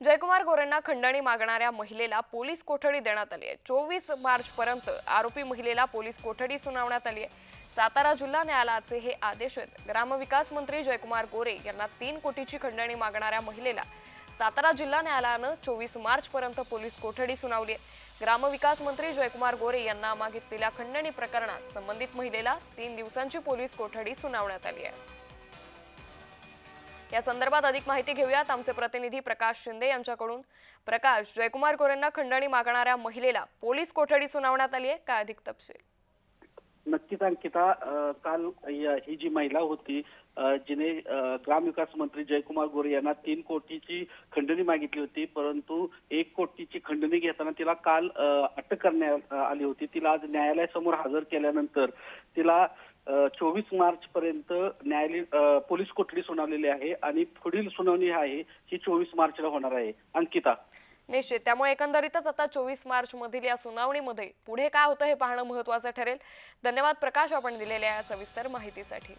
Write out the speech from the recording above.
जयकुमार गोरेंना खंडणी मागणाऱ्या महिलेला पोलीस कोठडी देण्यात आली आहे। 24 मार्च पर्यंत आरोपी महिलेला पोलीस कोठडी सुनावण्यात आली आहे। सातारा जिल्हा न्यायालयाचे हे आदेश आहेत। ग्रामविकास मंत्री जयकुमार गोरे यांना 3 कोटीची खंडणी मागणाऱ्या महिलेला सातारा जिल्हा न्यायालयाने 24 मार्च पर्यंत पोलीस कोठडी सुनावली आहे। ग्रामविकास मंत्री जयकुमार गोरे यांना मागितलेल्या खंडणी प्रकरणात संबंधित महिलेला 3 दिवसांची पोलीस कोठडी सुनावण्यात आली आहे। या संदर्भात अधिक माहिती घेऊयात आमचे प्रतिनिधी प्रकाश शिंदे यांच्याकडून। प्रकाश, जयकुमार गोरेंना खंडणी मागणाऱ्या महिलेला पोलीस कोठडी सुनावण्यात आली आहे, काय अधिक तपशील? नक्कीच अंकिता, काल ही जी महिला होती जिने ग्रामविकास मंत्री जयकुमार गोरे यांना 3 कोटीची खंडणी मागितली होती, परंतु 1 कोटीची खंडणी घेताना तिला काल अटक करण्यात आली होती। तिला आज न्यायालयासमोर हजर केल्यानंतर तिला 24 मार्च पर्यंत न्यायालय पोलीस कोठडी सुनावलेली आहे आणि पुढील सुनावणी आहे ही 24 मार्चला होणार आहे। अंकिता, निश्चित, त्यामुळे एकंदरीतच आता 24 मार्च मधील या सुनावणीमध्ये पुढे काय होतं हे पाहणं महत्त्वाचं ठरेल। धन्यवाद प्रकाश, आपण दिलेल्या या सविस्तर माहितीसाठी।